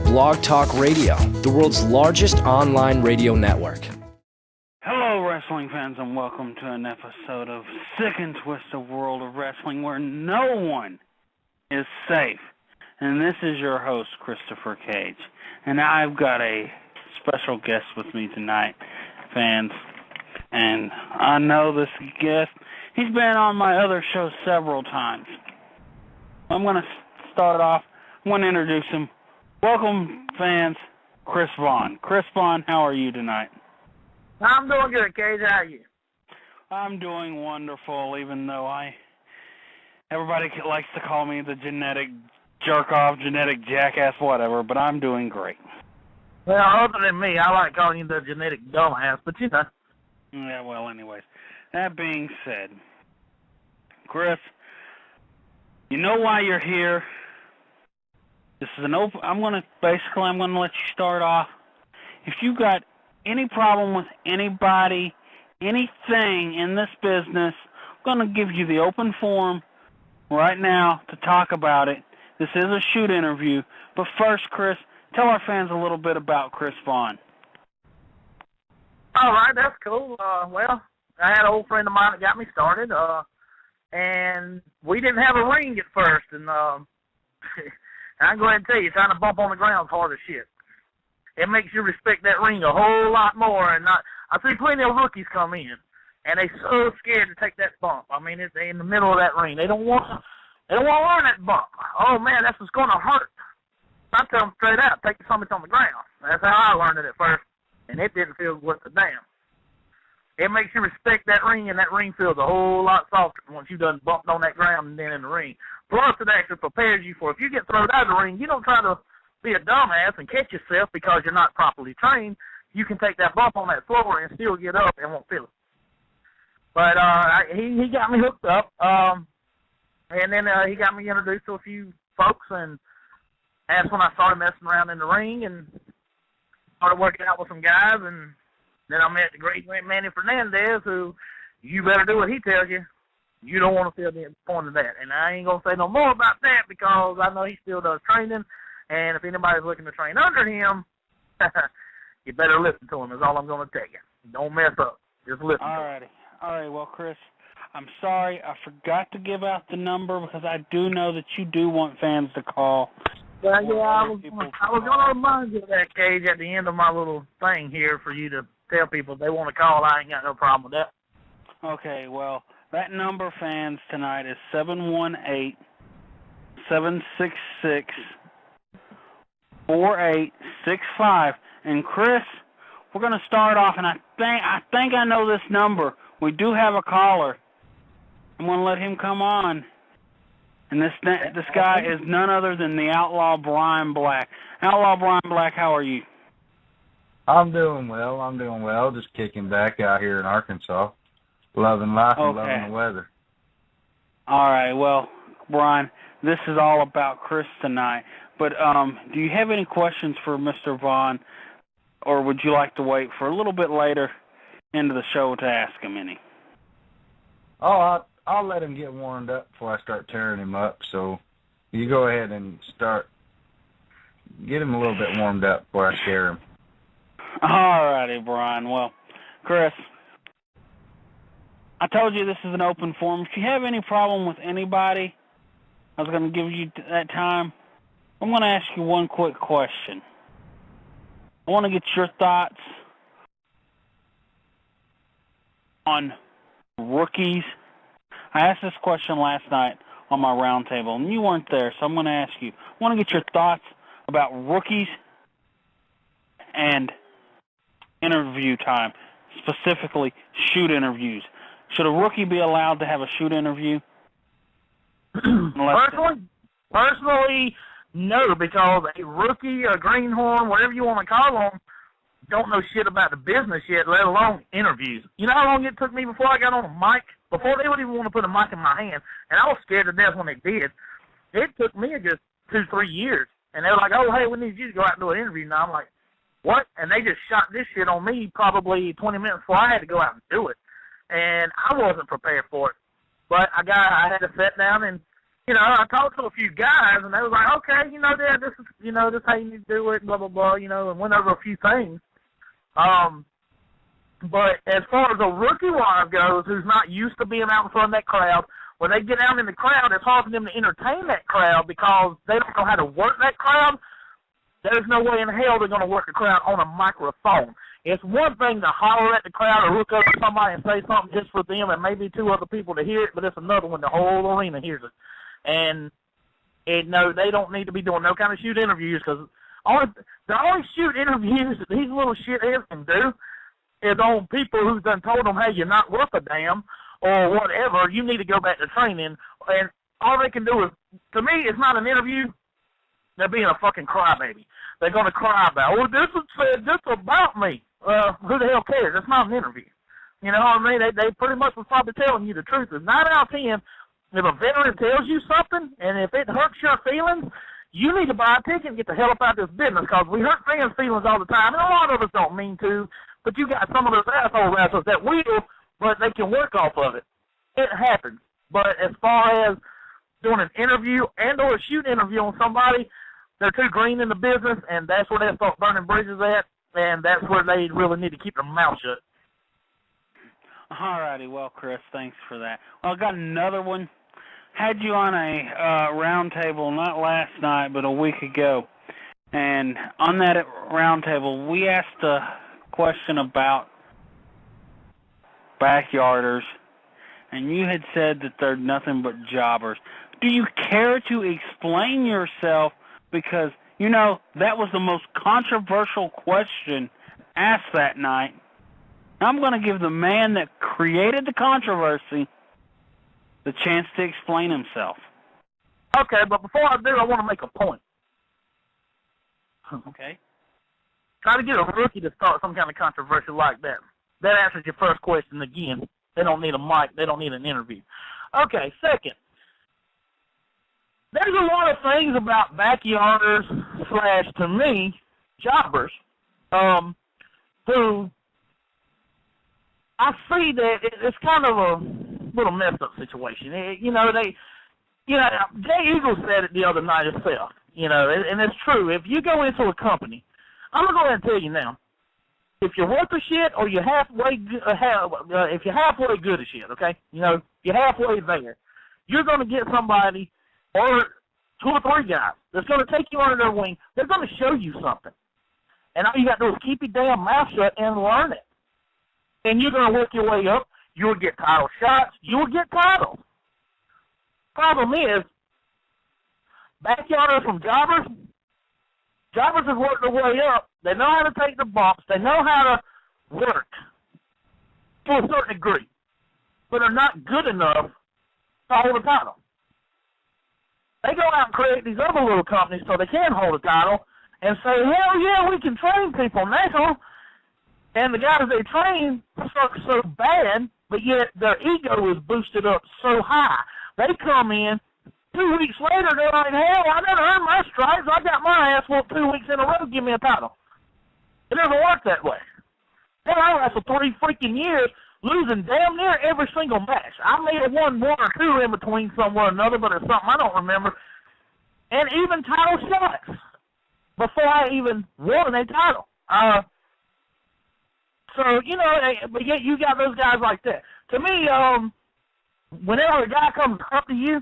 Blog Talk Radio, the world's largest online radio network. Hello, wrestling fans, and welcome to an episode of Sick and Twisted World of Wrestling, where no one is safe. And this is your host, Christopher Cage. And I've got a special guest with me tonight, fans. And I know this guest, he's been on my other show several times. I'm going to start off, I'm going to introduce him. Welcome, fans, Chris Vaughn. Chris Vaughn, how are you tonight? I'm doing good, Cage. How are you? I'm doing wonderful, even though everybody likes to call me the genetic jerk-off, genetic jackass, whatever, but I'm doing great. Well, other than me, I like calling you the genetic dumbass, but you know. Yeah, well, anyways. That being said, Chris, you know why you're here. This is an open, I'm going to let you start off. If you got any problem with anybody, anything in this business, I'm going to give you the open forum right now to talk about it. This is a shoot interview. But first, Chris, tell our fans a little bit about Chris Vaughn. All right, that's cool. Well, I had an old friend of mine that got me started, and we didn't have a ring at first, and I can go ahead and tell you, trying to bump on the ground is hard as shit. It makes you respect that ring a whole lot more. And I see plenty of rookies come in, and they're so scared to take that bump. I mean, it's in the middle of that ring. They don't want to learn that bump. Oh man, that's what's going to hurt. I tell them straight out, take something on the ground. That's how I learned it at first, and it didn't feel worth a damn. It makes you respect that ring, and that ring feels a whole lot softer once you've done bumped on that ground and then in the ring. Plus, it actually prepares you for if you get thrown out of the ring, you don't try to be a dumbass and catch yourself because you're not properly trained. You can take that bump on that floor and still get up and won't feel it. But he got me hooked up, and then he got me introduced to a few folks, and that's when I started messing around in the ring and started working out with some guys, and then I met the great Manny Fernandez, who you better do what he tells you. You don't want to feel disappointed in that. And I ain't going to say no more about that because I know he still does training. And if anybody's looking to train under him, you better listen to him is all I'm going to tell you. Don't mess up. Just listen All right, well, Chris, I'm sorry. I forgot to give out the number because I do know that you do want fans to call. Well, yeah, I was going to remind you of that, Cage, at the end of my little thing here for you to tell people if they want to call. I ain't got no problem with that. Okay, well, that number, fans, tonight is 718-766-4865. And Chris, we're going to start off, and I think I know this number. We do have a caller. I'm going to let him come on. And this guy is none other than the Outlaw Brian Black. Outlaw Brian Black, how are you? I'm doing well. Just kicking back out here in Arkansas. Loving life and loving the weather. All right, well, Brian, this is all about Chris tonight. But do you have any questions for Mr. Vaughn, or would you like to wait for a little bit later into the show to ask him any? Oh, I'll let him get warmed up before I start tearing him up. So you go ahead and get him a little bit warmed up before I scare him. All righty, Brian. Well, Chris, I told you this is an open forum. If you have any problem with anybody, I was going to give you that time. I'm going to ask you one quick question. I want to get your thoughts on rookies. I asked this question last night on my roundtable, and you weren't there, so I'm going to ask you. I want to get your thoughts about rookies and interview time, specifically shoot interviews. Should a rookie be allowed to have a shoot interview? Personally, no, because a rookie, a greenhorn, whatever you want to call them, don't know shit about the business yet, let alone interviews. You know how long it took me before I got on a mic? Before they would even want to put a mic in my hand, and I was scared to death when they did. It took me just 2-3 years. And they were like, oh, hey, we need you to go out and do an interview. Now I'm like, what? And they just shot this shit on me probably 20 minutes before I had to go out and do it. And I wasn't prepared for it. But I had to sit down and I talked to a few guys, and they were like, okay, Dad, this is, this is how you need to do it, blah, blah, blah, and went over a few things. But as far as a rookie wise goes, who's not used to being out in front of that crowd, when they get out in the crowd, it's hard for them to entertain that crowd because they don't know how to work that crowd. There's no way in hell they're going to work a crowd on a microphone. It's one thing to holler at the crowd or look up at somebody and say something just for them and maybe two other people to hear it, but it's another when the whole arena hears it. And no, they don't need to be doing no kind of shoot interviews because the only shoot interviews that these little shitheads can do is on people who's done told them, hey, you're not worth a damn or whatever. You need to go back to training. And all they can do is, to me, it's not an interview. They're being a fucking crybaby. They're going to cry about, well, this was said just about me. Who the hell cares? It's not an interview. You know what I mean? They pretty much was probably telling you the truth. It's 9 out of 10, if a veteran tells you something, and if it hurts your feelings, you need to buy a ticket and get the hell up out of this business because we hurt fans' feelings all the time, and a lot of us don't mean to, but you got some of those asshole wrestlers that will, but they can work off of it. It happens. But as far as doing an interview and or a shoot interview on somebody, they're too green in the business, and that's where they start burning bridges at, and that's where they really need to keep their mouth shut. All righty. Well, Chris, thanks for that. Well, I got another one. Had you on a round table, not last night, but a week ago. And on that round table, we asked a question about backyarders, and you had said that they're nothing but jobbers. Do you care to explain yourself? Because, that was the most controversial question asked that night. I'm going to give the man that created the controversy the chance to explain himself. Okay, but before I do, I want to make a point. Okay. Try to get a rookie to start some kind of controversy like that. That answers your first question again. They don't need a mic. They don't need an interview. Okay, second. There's a lot of things about backyarders / to me, jobbers, who I see that it's kind of a little messed up situation. Jay Eagle said it the other night himself, and it's true. If you go into a company, I'm going to go ahead and tell you now, if you're worth a shit or you're halfway if you're halfway good at shit, okay, you're halfway there, you're going to get somebody or 2 or 3 guys that's going to take you under their wing. They're going to show you something. And all you got to do is keep your damn mouth shut and learn it. And you're going to work your way up. You'll get title shots. You'll get titles. Problem is, backyarders from jobbers have worked their way up. They know how to take the bumps. They know how to work to a certain degree. But they're not good enough to hold a title. They go out and create these other little companies so they can hold a title and say, hell yeah, we can train people now. And the guys they train suck so bad, but yet their ego is boosted up so high. They come in, 2 weeks later, they're like, hell, I never earned my stripes. I got my ass whooped 2 weeks in a row, give me a title. It doesn't work that way. Hell, I wrestled 3 freaking years, losing damn near every single match. I may have won 1 or 2 in between somewhere or another, but it's something I don't remember. And even title shots before I even won a title. So, but yet you got those guys like that. To me, whenever a guy comes up to you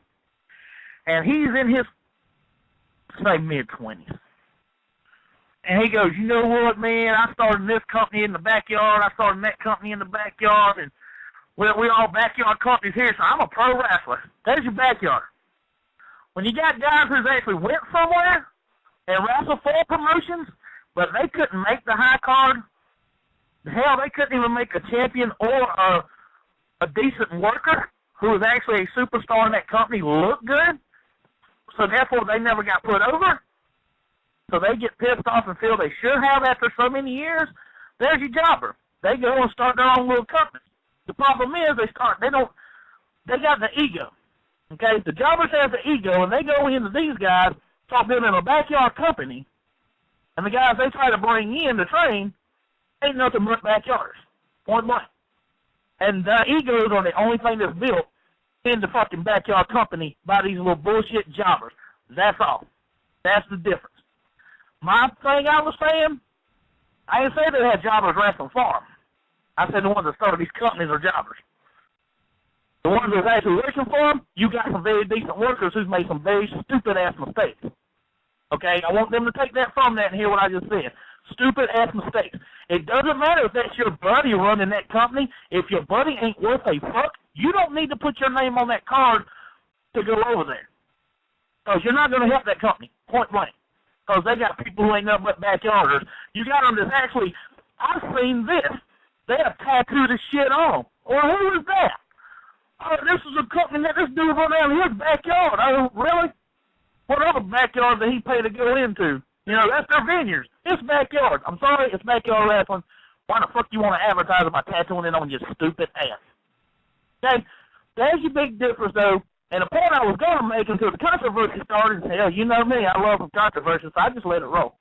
and he's in his, say, mid-20s, and he goes, you know what, man, I started this company in the backyard, I started that company in the backyard, and we're all backyard companies here, so I'm a pro wrestler. There's your backyard. When you got guys who's actually went somewhere and wrestled for promotions, but they couldn't make the high card, hell, they couldn't even make a champion or a decent worker who was actually a superstar in that company look good, so therefore they never got put over. So they get pissed off and feel they should have after so many years. There's your jobber. They go and start their own little company. The problem is they got the ego. Okay, the jobbers have the ego, and they go into these guys, talk them in a backyard company, and the guys they try to bring in to train ain't nothing but backyarders. Point blank. And the egos are the only thing that's built in the fucking backyard company by these little bullshit jobbers. That's all. That's the difference. My thing I was saying, I didn't say they had jobbers wrestling for them. I said the ones that started these companies are jobbers. The ones that actually working for them, you got some very decent workers who's made some very stupid-ass mistakes. Okay? I want them to take that from that and hear what I just said. Stupid-ass mistakes. It doesn't matter if that's your buddy running that company. If your buddy ain't worth a fuck, you don't need to put your name on that card to go over there. Because you're not going to help that company, point blank. Because they got people who ain't nothing but backyarders. You got them that's actually, I've seen this. They have tattooed the shit on them. Or who is that? Oh, this is a company that this dude run down his backyard. Oh, really? What other backyard did he pay to go into? You know, that's their vineyards. It's backyard. I'm sorry, it's backyard wrestling. Why the fuck you want to advertise about tattooing it on your stupid ass? Okay? There's your big difference, though. And the point I was going to make until the controversy started, and hell, you know me, I love some controversy, so I just let it roll.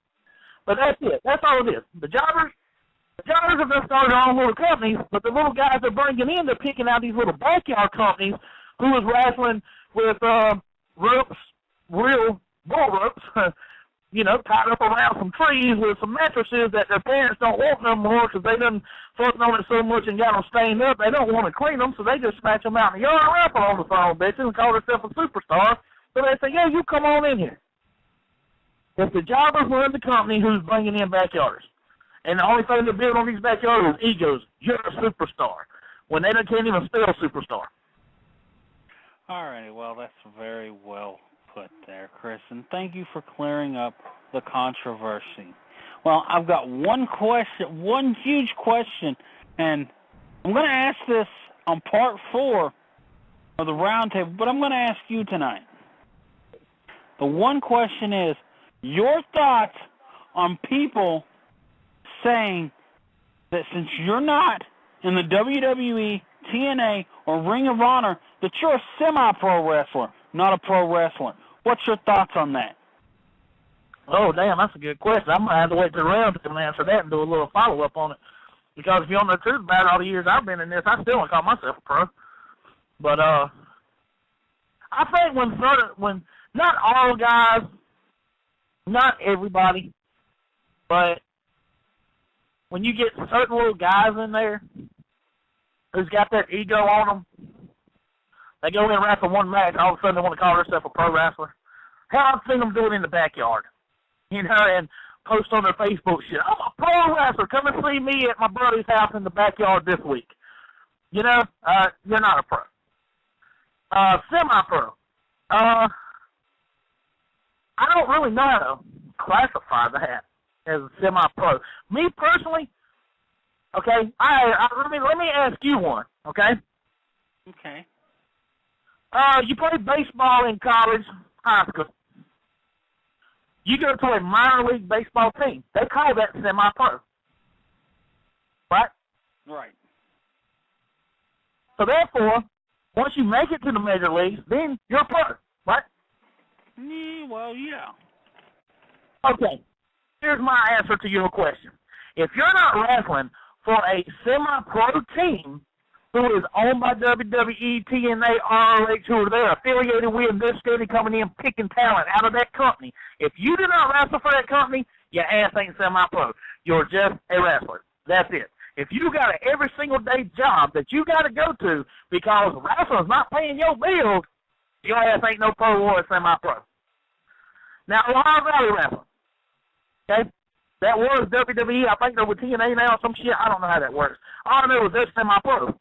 But that's it. That's all it is. The jobbers have just started their own little companies, but the little guys they're bringing in, they're picking out these little backyard companies who was wrestling with ropes, real bull ropes, you know, tied up around some trees with some mattresses that their parents don't want no more because they done fucked on it so much and got them stained up. They don't want to clean them, so they just snatch them out in the yard and wrap on the phone, bitches, and call themselves a superstar. So they say, yeah, you come on in here. It's the jobbers who run the company who's bringing in backyarders. And the only thing they build on these backyarders is egos. You're a superstar. When they can't even spell superstar. All right, well, that's very well put there, Chris, and thank you for clearing up the controversy. Well, I've got one question, one huge question, and I'm going to ask this on part 4 of the roundtable, but I'm going to ask you tonight. The one question is, your thoughts on people saying that since you're not in the WWE, TNA, or Ring of Honor, that you're a semi-pro wrestler, not a pro wrestler. What's your thoughts on that? Oh, damn, that's a good question. I'm going to have to wait till the round to answer that and do a little follow-up on it. Because if you don't know the truth about it, all the years I've been in this, I still don't call myself a pro. But I think when not all guys, not everybody, but when you get certain little guys in there who's got that ego on them, they go in and wrestle one match, all of a sudden they want to call themselves a pro wrestler. Hell, I've seen them do it in the backyard, you know, and post on their Facebook shit. I'm a pro wrestler. Come and see me at my buddy's house in the backyard this week. You know, you're not a pro. Semi-pro. I don't really know how to classify that as a semi-pro. Me personally, okay, let me ask you one, okay? Okay. You played baseball in college, high school. You go to a minor league baseball team. They call that semi-pro. Right? Right. So therefore, once you make it to the major leagues, then you're a pro, right? Yeah, well, yeah. Okay. Here's my answer to your question. If you're not wrestling for a semi-pro team who is owned by WWE, TNA, ROH, who are there affiliated with, and they're steady coming in picking talent out of that company, if you do not wrestle for that company, your ass ain't semi-pro. You're just a wrestler. That's it. If you got an every single day job that you got to go to because wrestling's not paying your bills, your ass ain't no pro or semi-pro. Now, Ohio Valley Wrestling, okay? That was WWE. I think they're with TNA now or some shit. I don't know how that works. All I know is they're semi-pro.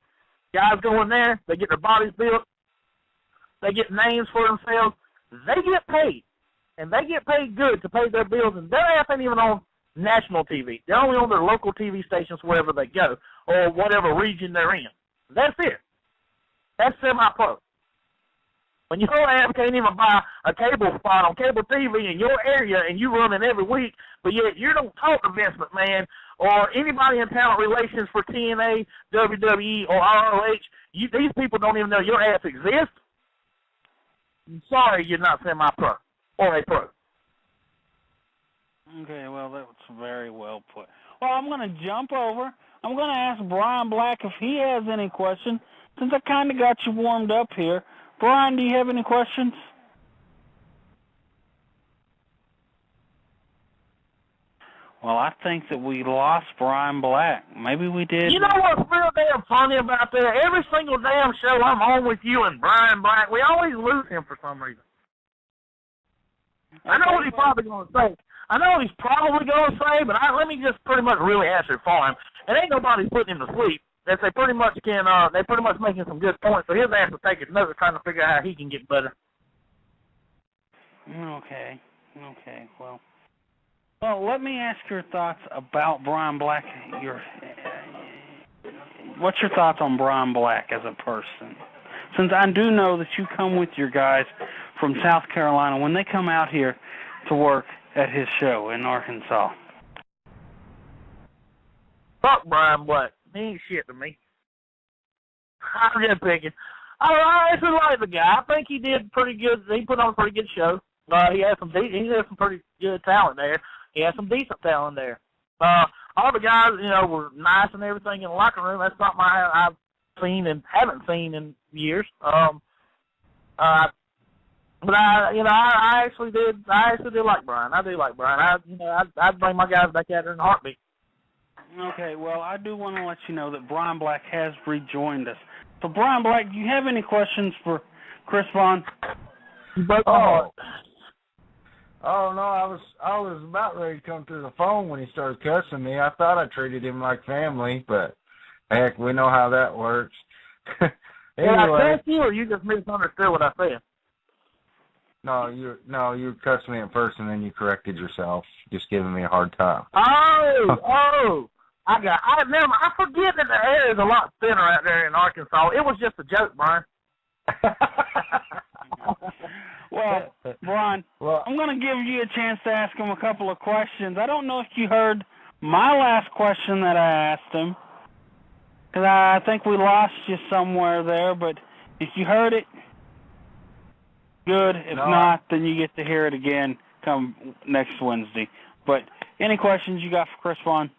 Guys go in there, they get their bodies built, they get names for themselves, they get paid. And they get paid good to pay their bills, and their ass ain't even on national TV. They're only on their local TV stations wherever they go, or whatever region they're in. That's it. That's semi-pro. When your ass can't even buy a cable spot on cable TV in your area and you run it every week, but yet you don't talk to Vince McMahon or anybody in talent relations for TNA, WWE, or ROH, these people don't even know your ass exists. I'm sorry you're not semi-pro or a pro. Okay, well, that was very well put. Well, I'm going to jump over. I'm going to ask Brian Black if he has any questions, since I kind of got you warmed up here. Brian, do you have any questions? Well, I think that we lost Brian Black. Maybe we did. You know what's real damn funny about that? Every single damn show I'm on with you and Brian Black, we always lose him for some reason. I know what he's probably going to say. I know what he's probably going to say, but let me just pretty much really answer it for him. And ain't nobody putting him to sleep. They pretty much making some good points, so his ass will take his notes trying to figure out how he can get better. Okay, Well, let me ask your thoughts about Brian Black. What's your thoughts on Brian Black as a person? Since I do know that you come with your guys from South Carolina when they come out here to work at his show in Arkansas. Fuck Brian Black. He ain't shit to me. I'm just picking. I actually like the guy. I think he did pretty good. He put on a pretty good show. He had some pretty good talent there. He had some decent talent there. All the guys, were nice and everything in the locker room. That's something I've seen and haven't seen in years. But I actually did like Brian. I do like Brian. I'd bring my guys back out there in a heartbeat. Okay, well, I do want to let you know that Brian Black has rejoined us. So, Brian Black, do you have any questions for Chris Vaughn? Oh no, I was about ready to come through the phone when he started cussing me. I thought I treated him like family, but heck, we know how that works. Anyway, did I cuss you, or you just misunderstood what I said? No, you cussed me at first, and then you corrected yourself, just giving me a hard time. Oh! I forget that the air is a lot thinner out there in Arkansas. It was just a joke, Brian. Well, Brian, I'm going to give you a chance to ask him a couple of questions. I don't know if you heard my last question that I asked him, because I think we lost you somewhere there, but if you heard it, good. If not, then you get to hear it again come next Wednesday. But any questions you got for Chris Vaughn?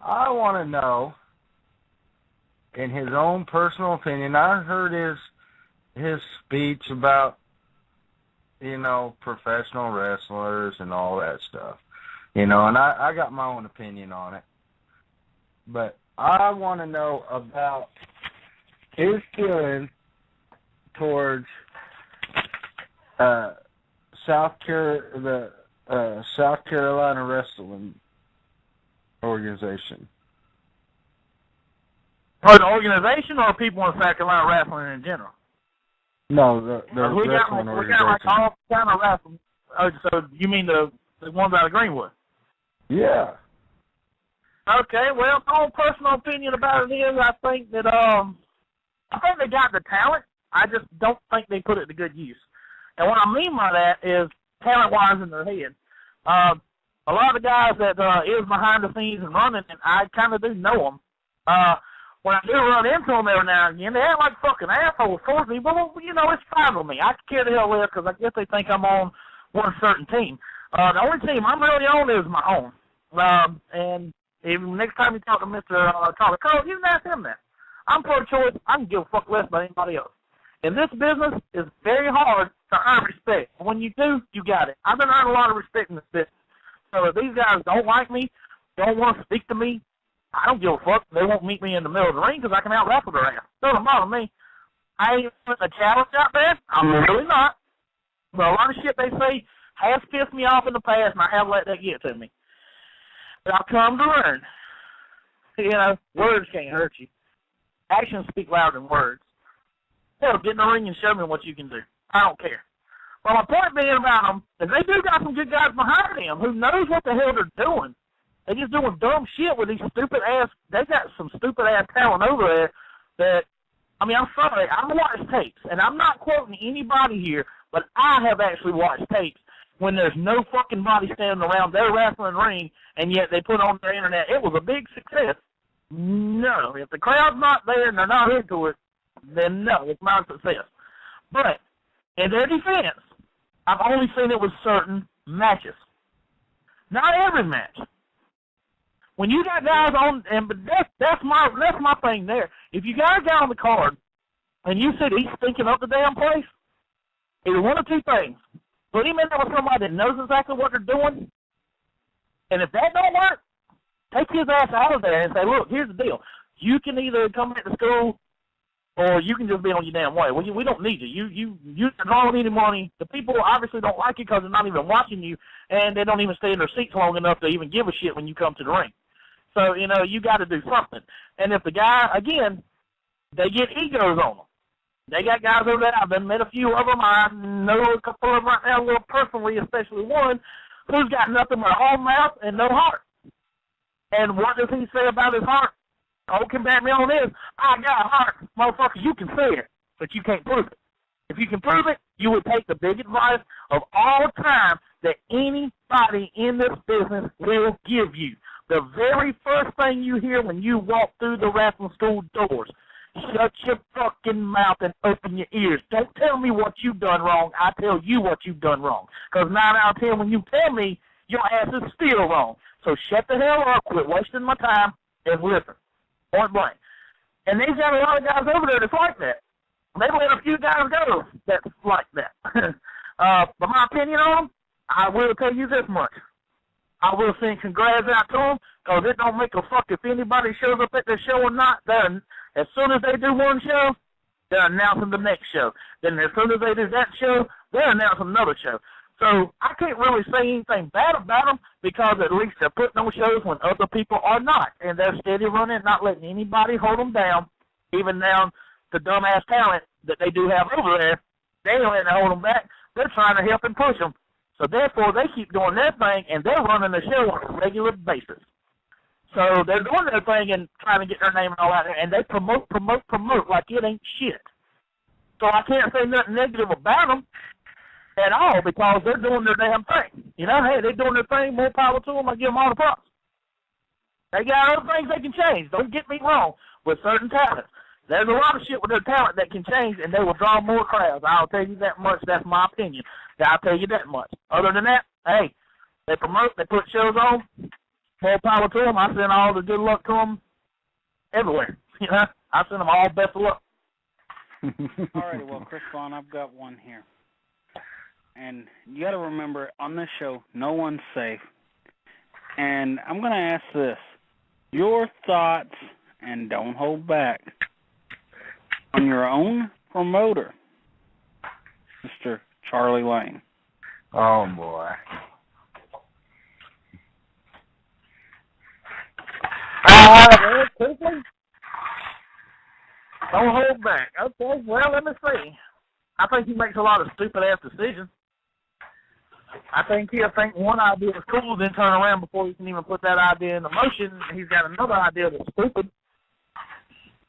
I want to know, in his own personal opinion, I heard his speech about, professional wrestlers and all that stuff. And I got my own opinion on it. But I want to know about his feeling towards South Carolina Wrestling Organization. Or the organization, or people in South Carolina wrestling in general? No, the wrestling organization. We got like all kind of wrestling. Oh, so you mean the ones out of Greenwood? Yeah. Okay, well, my own personal opinion about it is I think they got the talent. I just don't think they put it to good use. And what I mean by that is talent-wise in their head. A lot of the guys that is behind the scenes and running, and I kind of do know them. When I do run into them every now and again, they act like fucking assholes towards me, but, it's fine with me. I can care the hell less because I guess they think I'm on one certain team. The only team I'm really on is my own. And even next time you talk to Mr. Tyler Cole, you can ask him that. I'm pro-choice. I can give a fuck less about anybody else. And this business is very hard to earn respect. And when you do, you got it. I've been earning a lot of respect in this business. So if these guys don't like me, don't want to speak to me, I don't give a fuck. They won't meet me in the middle of the ring because I can out-wrestle their ass. Doesn't bother me. I ain't putting a challenge out there. I'm really not. But a lot of shit they say has pissed me off in the past, and I have let that get to me. But I've come to learn. Words can't hurt you. Actions speak louder than words. Hell, get in the ring and show me what you can do. I don't care. Well, my point being about them is they do got some good guys behind them who knows what the hell they're doing. They're just doing dumb shit with these stupid-ass... They got some stupid-ass talent over there that... I'm sorry. I've watched tapes, and I'm not quoting anybody here, but I have actually watched tapes when there's no fucking body standing around their wrestling ring, and yet they put on their internet. It was a big success. No. If the crowd's not there and they're not into it, then no, it's not a success. But, in their defense, I've only seen it with certain matches. Not every match. When you got guys on, but that's my thing there. If you got a guy on the card and you said he's stinking up the damn place, either one of two things. Put him in there with somebody that knows exactly what they're doing, and if that don't work, take his ass out of there and say, look, here's the deal. You can either come back to school or you can just be on your damn way. We don't need you. You don't need any money. The people obviously don't like you because they're not even watching you, and they don't even stay in their seats long enough to even give a shit when you come to the ring. So, you got to do something. And if the guy, again, they get egos on them. They got guys over there. I've met a few of them. I know a couple of them right now a little personally, especially one who's got nothing but a whole mouth and no heart. And what does he say about his heart? Oh, can back me on this. I got a heart. Motherfucker, you can say it, but you can't prove it. If you can prove it, you would take the big advice of all time that anybody in this business will give you. The very first thing you hear when you walk through the wrestling school doors, shut your fucking mouth and open your ears. Don't tell me what you've done wrong. I tell you what you've done wrong. Because 9 out of 10, when you tell me, your ass is still wrong. So shut the hell up, quit wasting my time, and listen. Point blank. And they've got a lot of guys over there that's like that. They've let a few guys go that's like that. But my opinion on them, I will tell you this much. I will send congrats out to them, because it don't make a fuck if anybody shows up at their show or not. As soon as they do one show, they're announcing the next show. Then as soon as they do that show, they're announcing another show. So I can't really say anything bad about them, because at least they're putting on shows when other people are not. And they're steady running, not letting anybody hold them down, even down to dumbass talent that they do have over there. They ain't letting them hold them back. They're trying to help and push them. So therefore, they keep doing their thing, and they're running the show on a regular basis. So they're doing their thing and trying to get their name and all out there, and they promote like it ain't shit. So I can't say nothing negative about them at all, because they're doing their damn thing. Hey, they're doing their thing, more power to them. I give them all the props. They got other things they can change. Don't get me wrong, with certain talents. There's a lot of shit with their talent that can change, and they will draw more crowds. I'll tell you that much. That's my opinion. I'll tell you that much. Other than that, hey, they promote, they put shows on, more power to them. I send all the good luck to them everywhere. I send them all best of luck. All right, well, Chris Vaughn, I've got one here. And you got to remember, on this show, no one's safe. And I'm going to ask this. Your thoughts, and don't hold back, on your own promoter, Mr. Charlie Lane. Oh, boy. Quickly. Don't hold back. Okay, well, let me see. I think he makes a lot of stupid-ass decisions. I think he'll think one idea is cool, then turn around before he can even put that idea into motion. He's got another idea that's stupid.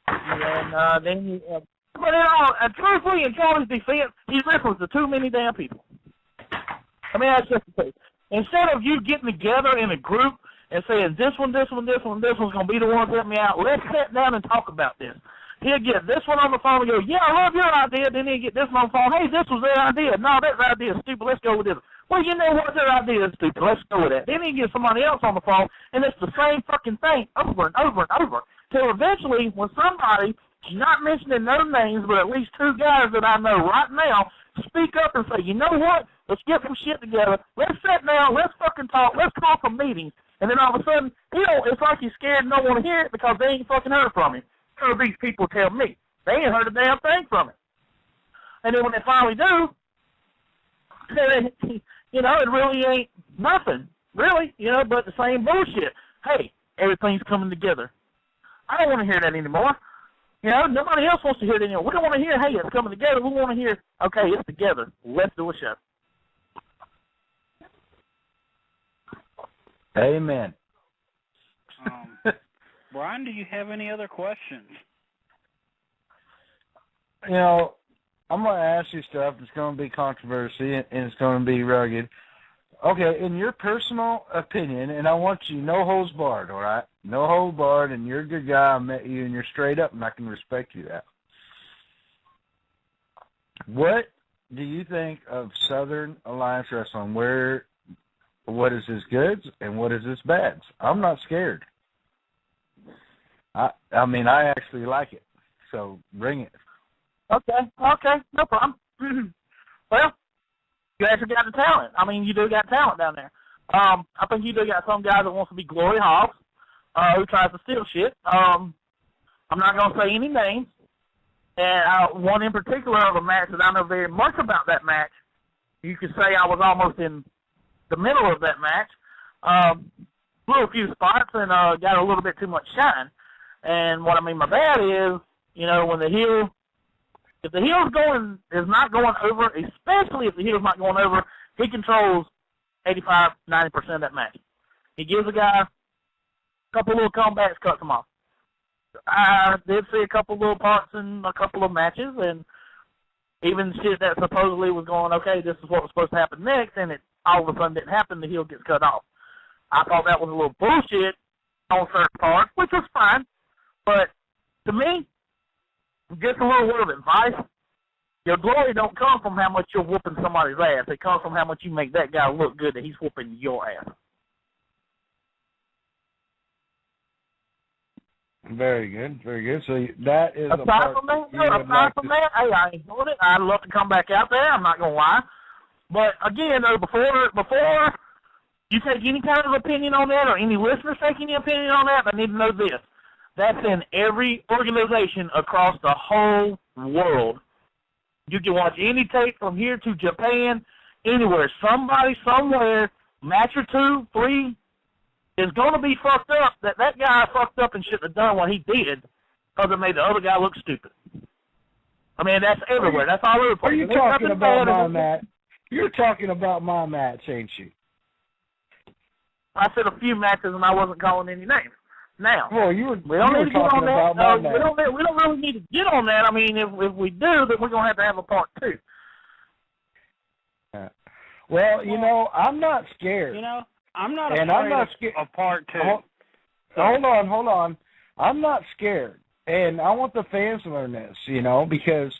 And then he... But truthfully, in Charlie's defense, he listens to too many damn people. I mean, that's just the truth. Instead of you getting together in a group and saying, this one's going to be the one to help me out, let's sit down and talk about this. He'll get this one on the phone and go, yeah, I love your idea. Then he'll get this one on the phone. Hey, this was their idea. No, that idea is stupid. Let's go with this. Well, you know what? Their idea is stupid. Let's go with that. Then he'll get somebody else on the phone, and it's the same fucking thing over and over and over. Till eventually, when somebody, not mentioning no names, but at least two guys that I know right now, speak up and say, you know what? Let's get some shit together. Let's sit down. Let's fucking talk. Let's call some meetings. And then all of a sudden, it's like he's scared and don't want to hear it because they ain't fucking heard from him. So these people tell me. They ain't heard a damn thing from it. And then when they finally do, it really ain't nothing, really, but the same bullshit. Hey, everything's coming together. I don't want to hear that anymore. Nobody else wants to hear it anymore. We don't want to hear, hey, it's coming together. We want to hear, okay, it's together. Let's do a show. Amen. Brian, do you have any other questions? I'm going to ask you stuff that's going to be controversy and it's going to be rugged. Okay, in your personal opinion, and I want you no holds barred, all right? No holds barred, and you're a good guy. I met you, and you're straight up, and I can respect you that. What do you think of Southern Alliance Wrestling? What is its goods and what is its bads? I'm not scared. I mean, I actually like it, so bring it. Okay, no problem. Well, you actually got the talent. I mean, you do got talent down there. I think you do got some guy that wants to be Glory Hobbs, who tries to steal shit. I'm not going to say any names. And one in particular of a match that I know very much about that match, you could say I was almost in the middle of that match. Blew a few spots and got a little bit too much shine. And what I mean by that is, you know, when the heel, if the heel is not going over, especially if the heel's not going over, he controls 85, 90% of that match. He gives a guy a couple little comebacks, cuts them off. I did see a couple little parts in a couple of matches, and even shit that supposedly was going, okay, this is what was supposed to happen next, and it all of a sudden didn't happen, the heel gets cut off. I thought that was a little bullshit on certain parts, which was fine, but to me, just a little word of advice, your glory don't come from how much you're whooping somebody's ass. It comes from how much you make that guy look good that he's whooping your ass. Very good, very good. So that is aside from that, hey, I enjoyed it. I'd love to come back out there. I'm not gonna lie, but again, though, before you take any kind of opinion on that, or any listeners take any opinion on that, I need to know this: that's in every organization across the whole world. You can watch any tape from here to Japan, anywhere. Somebody somewhere, match or 2, 3. is going to be fucked up, that guy fucked up and shouldn't have done what he did because it made the other guy look stupid. I mean, that's everywhere. That's all over the place. Are you talking about my match? You're talking about my match, ain't you? I said a few matches and I wasn't calling any names. Now, we don't need to get on that. We don't really need to get on that. I mean, if we do, then we're going to have a part 2. Well, you know, I'm not scared. You know, I'm not afraid of part 2. Hold on. I'm not scared. And I want the fans to learn this, you know, because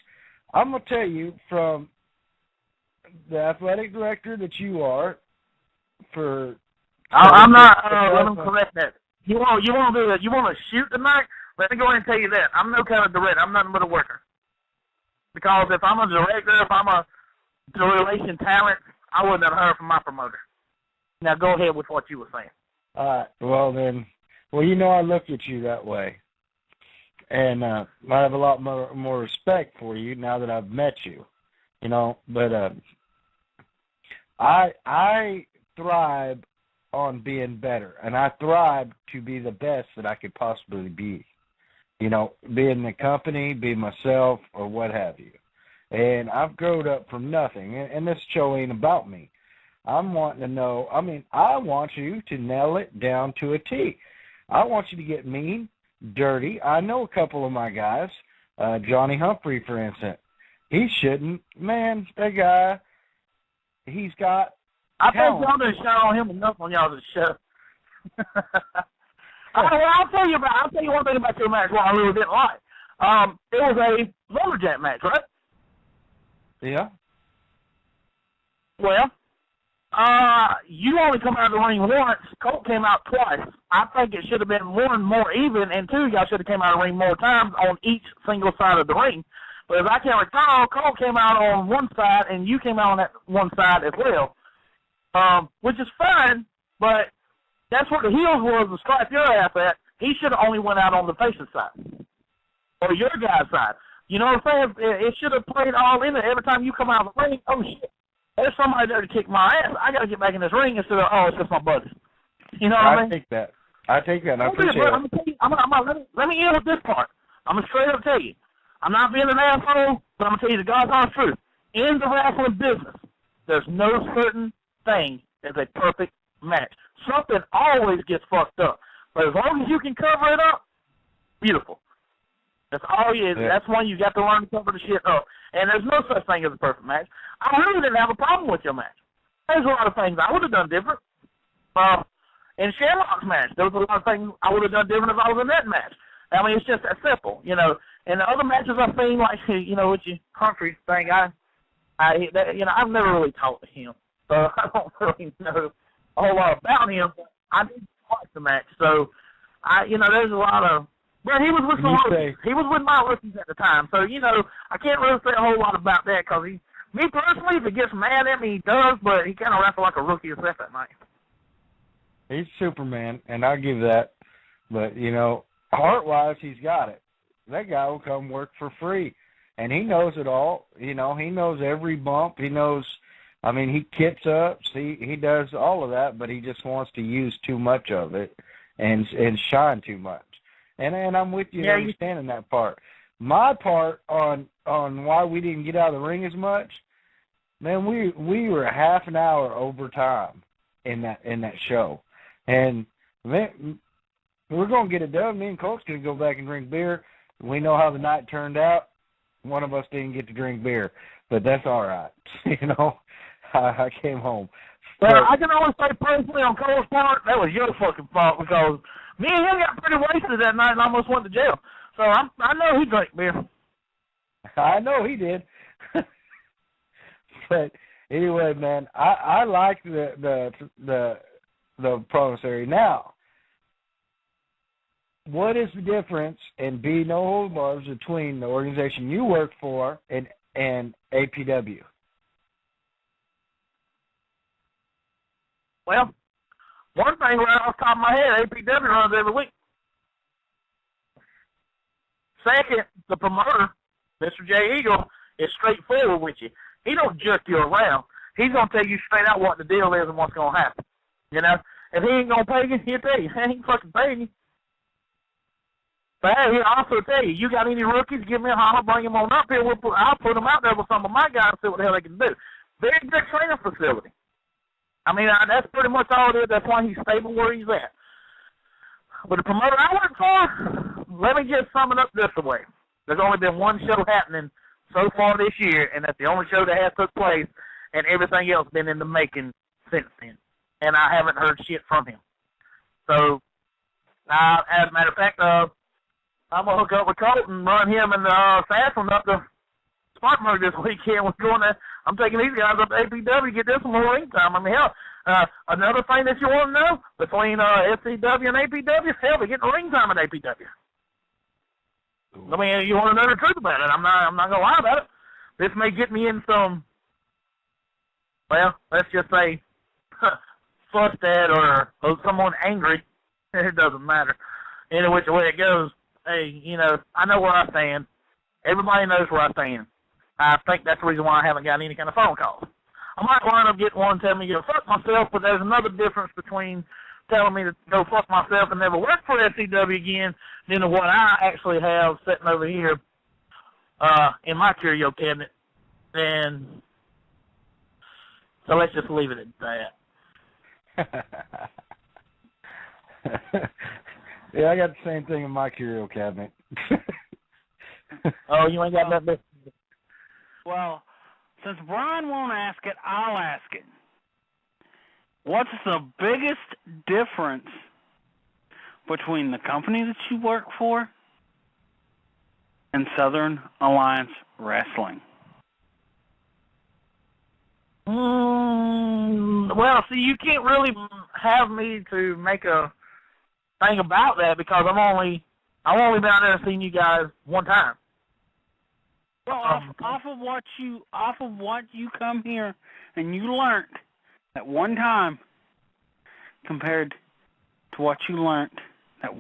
I'm going to tell you, from the athletic director that you are, I'm not, let me correct that. You want to do that? You want to shoot tonight? Let me go ahead and tell you that. I'm no kind of director. I'm nothing but a worker. Because if I'm a director, if I'm a relation talent, I wouldn't have heard from my promoter. Now go ahead with what you were saying. All right. Well, you know, I look at you that way. And I have a lot more respect for you now that I've met you. You know, but I thrive on being better, and I thrive to be the best that I could possibly be. You know, be in the company, be myself, or what have you. And I've grown up from nothing, and this show ain't about me. I'm wanting to know, I mean, I want you to nail it down to a T. I want you to get mean, dirty. I know a couple of my guys, Johnny Humphrey, for instance. He shouldn't. Man, that guy, he's got I think y'all done shot on him enough on y'all's show. I'll tell you one thing about your match what I really didn't like. It was a lumberjack match, right? Yeah. Well, you only come out of the ring once. Colt came out twice. I think it should have been 1 more even, and 2, y'all should have came out of the ring more times on each single side of the ring. But if I can recall, Colt came out on one side, and you came out on that one side as well. Which is fine, but that's what the heels was to strike your ass at. He should have only went out on the face's side, or your guy's side. You know what I'm saying? It should have played all in it. Every time you come out of the ring, oh shit, there's somebody there to kick my ass. I got to get back in this ring instead of, oh, it's just my buddies. You know what I mean? I take that. I appreciate it. Let me end with this part. I'm going to straight up tell you. I'm not being an asshole, but I'm going to tell you the God's honest truth. In the wrestling business, there's no certain thing as a perfect match. Something always gets fucked up. But as long as you can cover it up, beautiful. That's all you. Yeah. That's one you got to learn to cover the shit up. And there's no such thing as a perfect match. I really didn't have a problem with your match. There's a lot of things I would have done different. In Shamrock's match, there was a lot of things I would have done different if I was in that match. I mean, it's just that simple, you know. And the other matches I've seen, like, you know, with your Humphrey thing, I've never really talked to him. So I don't really know a whole lot about him. I did watch the match, so there's a lot of But he was with some rookies. He was with my rookies at the time. So, you know, I can't really say a whole lot about that because me personally, if he gets mad at me, he does, but he kind of wrestled like a rookie himself that night. He's Superman, and I'll give that. But, you know, heart-wise, he's got it. That guy will come work for free. And he knows it all. You know, he knows every bump. He knows, I mean, he kits ups. He does all of that, but he just wants to use too much of it and shine too much. And I'm with you understanding that part. My part on why we didn't get out of the ring as much, man, we were a half an hour over time in that show. And man, we're going to get it done. Me and Colt's going to go back and drink beer. We know how the night turned out. One of us didn't get to drink beer, but that's all right. You know, I came home. Well, I can only say personally on Cole's part, that was your fucking fault because me and him got pretty wasted that night and almost went to jail. So I know he drank beer. I know he did. But anyway, man, I like the promissory. Now, what is the difference in B No Holds Bars between the organization you work for and APW? Well, one thing right off the top of my head, APW runs every week. Second, the promoter, Mr. J. Eagle, is straightforward with you. He don't jerk you around. He's going to tell you straight out what the deal is and what's going to happen. You know, if he ain't going to pay you, he'll tell you, he ain't fucking paying you. But hey, he'll also tell you, you got any rookies, give me a holler, bring them on up here. I'll put them out there with some of my guys and see what the hell they can do. Very good training facility. I mean, that's pretty much all it is. That's why he's stable where he's at. But the promoter I work for, let me just sum it up this way. There's only been one show happening so far this year, and that's the only show that has took place, and everything else been in the making since then. And I haven't heard shit from him. So, as a matter of fact, I'm going to hook up with Colt and run him and Sassman up to Spartanburg this weekend. We're going to, I'm taking these guys up to APW to get this some more ring time. I mean, hell, another thing that you want to know, between SCW and APW, hell, they're getting ring time at APW. I mean, you want to know the truth about it. I'm not going to lie about it. This may get me in some, well, let's just say, fussed at or someone angry. It doesn't matter. Any which way it goes, hey, you know, I know where I stand. Everybody knows where I stand. I think that's the reason why I haven't gotten any kind of phone calls. I might wind up getting one telling me to go fuck myself, but there's another difference between telling me to go fuck myself and never work for SCW again than what I actually have sitting over here in my curio cabinet. And so let's just leave it at that. Yeah, I got the same thing in my curio cabinet. Oh, you ain't got that bit? Well, since Brian won't ask it, I'll ask it. What's the biggest difference between the company that you work for and Southern Alliance Wrestling? Well, see, you can't really have me to make a thing about that because I've only been out there and seen you guys one time. Well, off of what you come here and you learned at one time compared to what you learned at,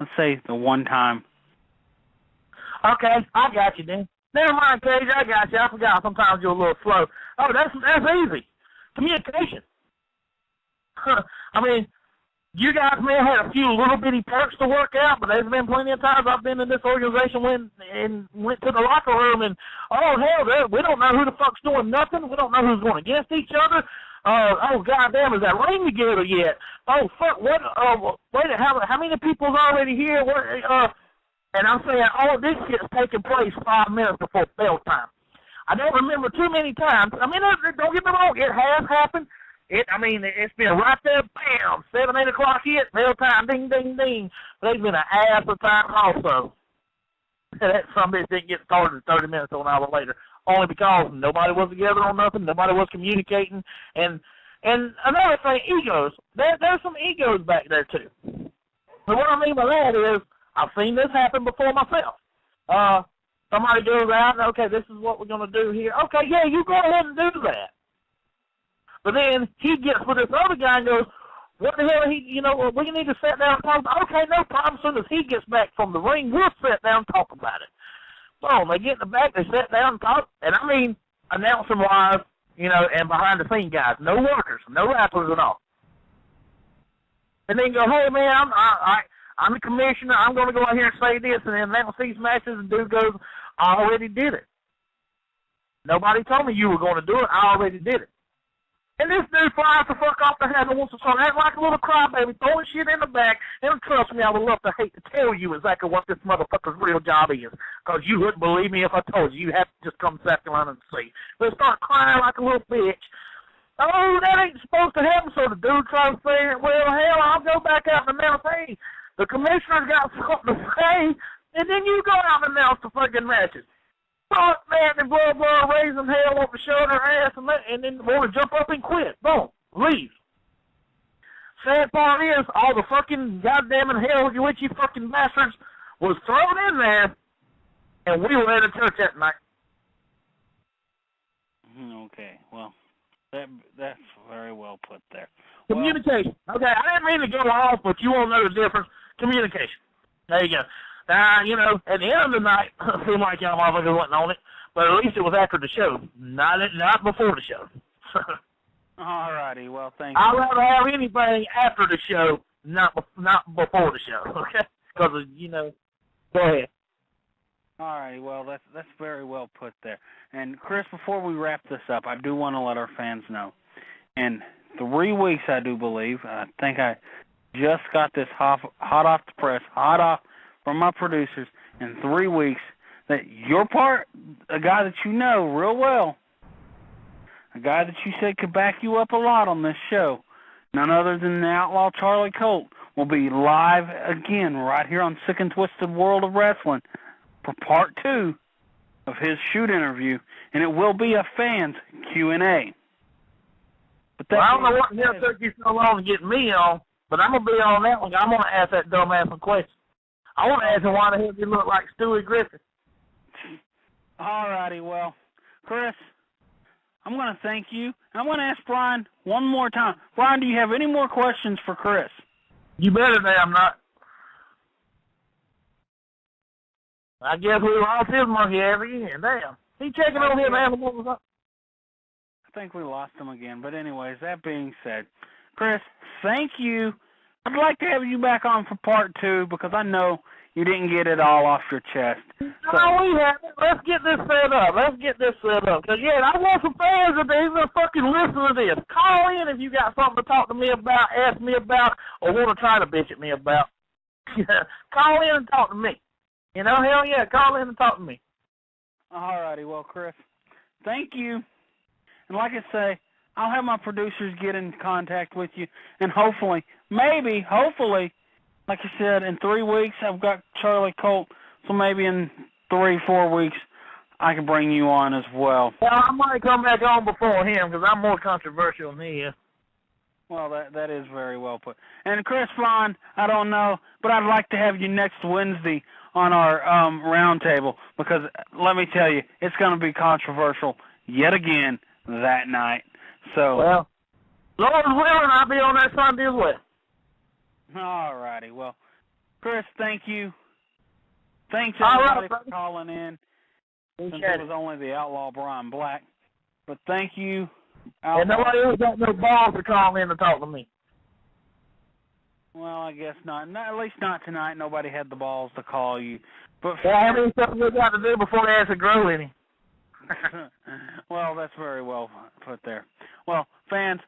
let's say, the one time. Okay, I got you then. Never mind, Cage, I got you. I forgot. Sometimes you're a little slow. Oh, that's easy. Communication. I mean, you guys may have had a few little bitty perks to work out, but there's been plenty of times I've been in this organization went to the locker room and, oh, hell, we don't know who the fuck's doing nothing. We don't know who's going against each other. Oh, goddamn, is that ring together yet? Oh, fuck, what, wait, how many people's already here? And I'm saying all this shit's taking place 5 minutes before bell time. I don't remember too many times. I mean, don't get me wrong, it has happened. It's been right there, bam, 7, 8 o'clock hit, bell time, ding, ding, ding. There's been an ass of time also. That somebody didn't get started 30 minutes or an hour later, only because nobody was together on nothing, nobody was communicating. And another thing, egos. There's some egos back there, too. But what I mean by that is, I've seen this happen before myself. Somebody goes out and, okay, this is what we're going to do here. Okay, yeah, you go ahead and do that. But then he gets with this other guy and goes, what the hell, we need to sit down and talk about it. Okay, no problem. As soon as he gets back from the ring, we'll sit down and talk about it. So they get in the back, they sit down and talk, and I mean, announcing-wise, and behind-the-scenes guys. No workers, no wrestlers at all. And then go, hey, man, I'm the commissioner. I'm going to go out here and say this, and then announce these matches, and dude goes, I already did it. Nobody told me you were going to do it. I already did it. And this dude flies the fuck off the head and wants to start acting like a little crybaby, throwing shit in the back. And trust me, I would love to hate to tell you exactly what this motherfucker's real job is. Because you wouldn't believe me if I told you. You have to just come second line and see. But start crying like a little bitch. Oh, that ain't supposed to happen. So the dude tries to say, well, hell, I'll go back out and announce, hey, the commissioner's got something to say. And then you go out and announce the fucking matches. Fuck, man, and blah, blah, raising hell up the shoulder ass and then want to jump up and quit. Boom, leave. Sad part is, all the fucking goddamn hell witchy fucking bastards was thrown in there, and we were at a church that night. Okay, well, that's very well put there. Communication. Okay, I didn't mean to go off, but you all know the difference. Communication. There you go. At the end of the night, it seemed like y'all motherfuckers wasn't on it, but at least it was after the show, not before the show. All righty, well, thank you. I'd rather have anything after the show, not before the show, okay? Because, go ahead. All righty, well, that's very well put there. And, Chris, before we wrap this up, I do want to let our fans know. In 3 weeks, I do believe, I think I just got this hot off the press, hot off from my producers, in 3 weeks, that your part, a guy that you know real well, a guy that you said could back you up a lot on this show, none other than the Outlaw Charlie Colt, will be live again right here on Sick and Twisted World of Wrestling for part 2 of his shoot interview, and it will be a fans Q&A. But I don't know what the hell took you so long to get me on, but I'm going to be on that one. I'm going to ask that dumbass some questions. I want to ask him why the hell you look like Stewie Griffin. All righty, well, Chris, I'm going to thank you. And I'm going to ask Brian one more time. Brian, do you have any more questions for Chris? You better damn not. I guess we lost his monkey every year. Damn. He checking on him animals or something. I think we lost him again. But anyways, that being said, Chris, thank you. I'd like to have you back on for part 2 because I know you didn't get it all off your chest. No, we haven't. Let's get this set up. Because, I want some fans that they're going to fucking listen to this. Call in if you got something to talk to me about, ask me about, or want to try to bitch at me about. Call in and talk to me. Hell yeah, call in and talk to me. All righty. Well, Chris, thank you. And like I say, I'll have my producers get in contact with you, and hopefully, like I said, in 3 weeks, I've got Charlie Colt, so maybe in 3-4 weeks, I can bring you on as well. Well, I might come back on before him, because I'm more controversial than he is. Well, that is very well put. And Chris Vaughn, I don't know, but I'd like to have you next Wednesday on our roundtable, because let me tell you, it's going to be controversial yet again that night. So, well, Lord willing, I'll be on that Sunday as well. All righty. Well, Chris, thank you. Thanks, All everybody, right, for calling in. Since Appreciate it was only the Outlaw Brian Black. But thank you, Outlaw. And nobody else got no balls to call in to talk to me. Well, I guess not. At least not tonight. Nobody had the balls to call you. But how many stuff we got to do before they ask to grow any? Well, that's very well put there. Well, fans,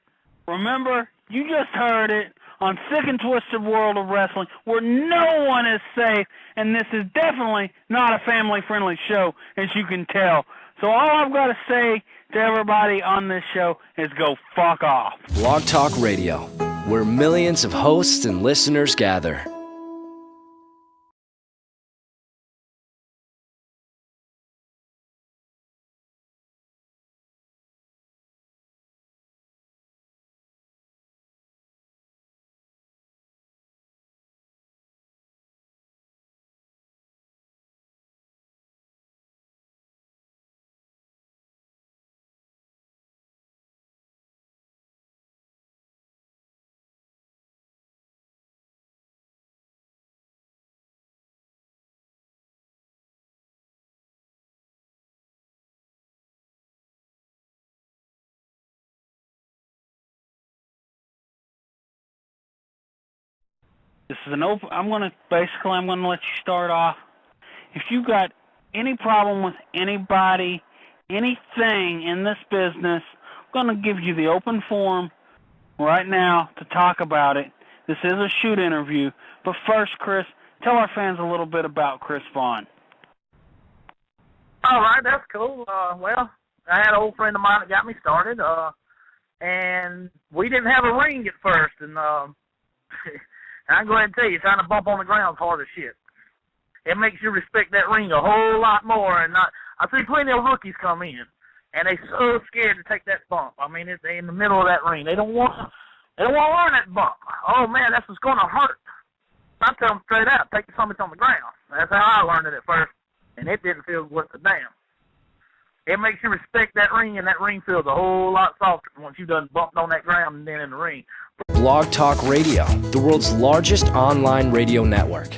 remember, you just heard it on Sick and Twisted World of Wrestling, where no one is safe, and this is definitely not a family-friendly show, as you can tell. So all I've got to say to everybody on this show is go fuck off. Blog Talk Radio, where millions of hosts and listeners gather. This is an open. I'm gonna let you start off. If you got any problem with anybody, anything in this business, I'm gonna give you the open forum right now to talk about it. This is a shoot interview, but first, Chris, tell our fans a little bit about Chris Vaughn. All right, that's cool. Well, I had an old friend of mine that got me started, and we didn't have a ring at first, and I can go ahead and tell you, trying to bump on the ground is hard as shit. It makes you respect that ring a whole lot more, and I see plenty of rookies come in, and they're so scared to take that bump. I mean, it's in the middle of that ring. They don't want to learn that bump. Oh, man, that's what's going to hurt. I tell them straight out, take something on the ground. That's how I learned it at first, and it didn't feel worth a damn. It makes you respect that ring, and that ring feels a whole lot softer once you've done bumped on that ground and then in the ring. Blog Talk Radio, the world's largest online radio network.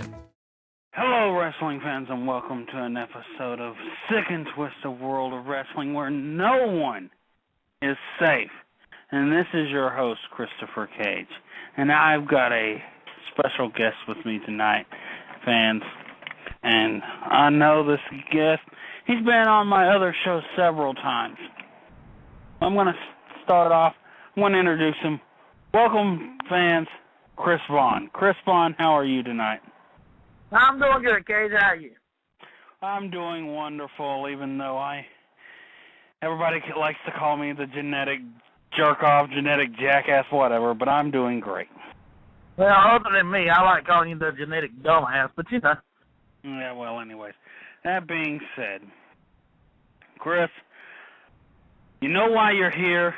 Hello, wrestling fans, and welcome to an episode of Sick and Twisted World of Wrestling, where no one is safe. And this is your host, Christopher Cage. And I've got a special guest with me tonight, fans. And I know this guest, he's been on my other show several times. I'm going to start off, I'm going to introduce him. Welcome, fans, Chris Vaughn. Chris Vaughn, how are you tonight? I'm doing good, Cage. How are you? I'm doing wonderful, even though everybody likes to call me the genetic jerk-off, genetic jackass, whatever, but I'm doing great. Well, other than me, I like calling you the genetic dumbass, but you know. Yeah, well, anyways, that being said, Chris, you know why you're here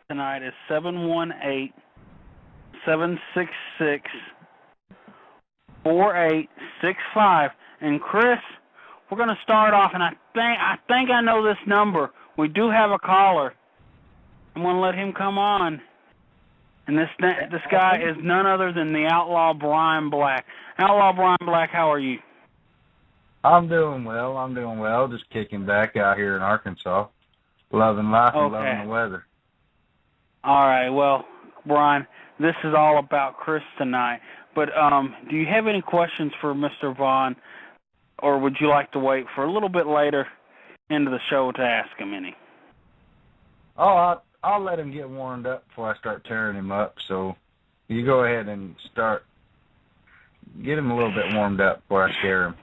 tonight is 718-766-4865. And Chris, we're going to start off, and I think I know this number. We do have a caller. I'm going to let him come on. And this guy is none other than the Outlaw Brian Black. Outlaw Brian Black, how are you? I'm doing well. Just kicking back out here in Arkansas. Loving life and loving the weather. All right, well, Brian, this is all about Chris tonight. But do you have any questions for Mr. Vaughn, or would you like to wait for a little bit later into the show to ask him any? Oh, I'll let him get warmed up before I start tearing him up. So you go ahead and get him a little bit warmed up before I scare him.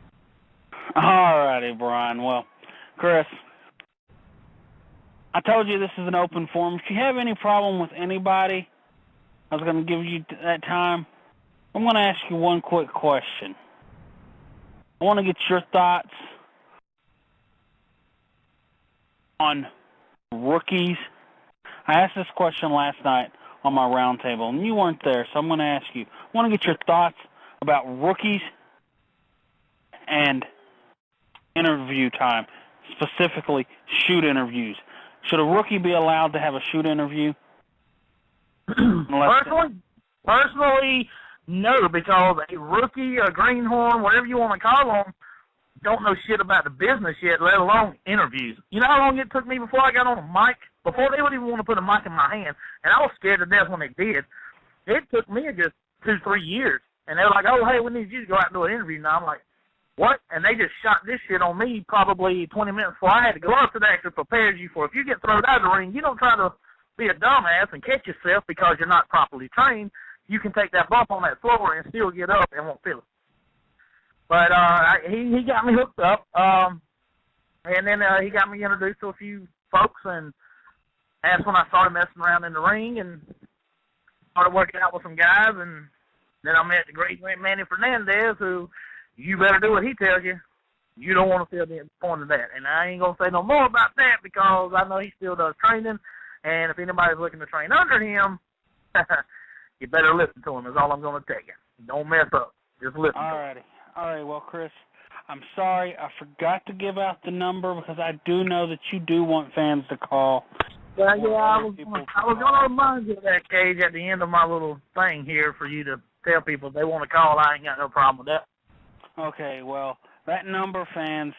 All righty, Brian. Well, Chris, I told you this is an open forum. If you have any problem with anybody, I was going to give you that time. I'm going to ask you one quick question. I want to get your thoughts on rookies. I asked this question last night on my roundtable, and you weren't there, so I'm going to ask you. I want to get your thoughts about rookies and interview time, specifically shoot interviews. Should a rookie be allowed to have a shoot interview? Personally, no, because a rookie, a greenhorn, whatever you want to call them, don't know shit about the business yet, let alone interviews. You know how long it took me before I got on a mic? Before they would even want to put a mic in my hand, and I was scared to death when they did. It took me just 2-3 years. And they were like, oh, hey, we need you to go out and do an interview. Now I'm like, what? And they just shot this shit on me probably 20 minutes before I had to go up. So that actually prepares you for if you get thrown out of the ring, you don't try to be a dumbass and catch yourself because you're not properly trained. You can take that bump on that floor and still get up and won't feel it. But he got me hooked up, and then he got me introduced to a few folks, and that's when I started messing around in the ring and started working out with some guys, and then I met the great Manny Fernandez, who you better do what he tells you. You don't want to feel the point of that. And I ain't going to say no more about that because I know he still does training, and if anybody's looking to train under him, you better listen to him is all I'm going to tell you. Don't mess up. Just listen to him. All right, well, Chris, I'm sorry. I forgot to give out the number because I do know that you do want fans to call. Well, yeah, I was going to remind you of that, Cage, at the end of my little thing here for you to tell people if they want to call. I ain't got no problem with that. Okay, well, that number, fans,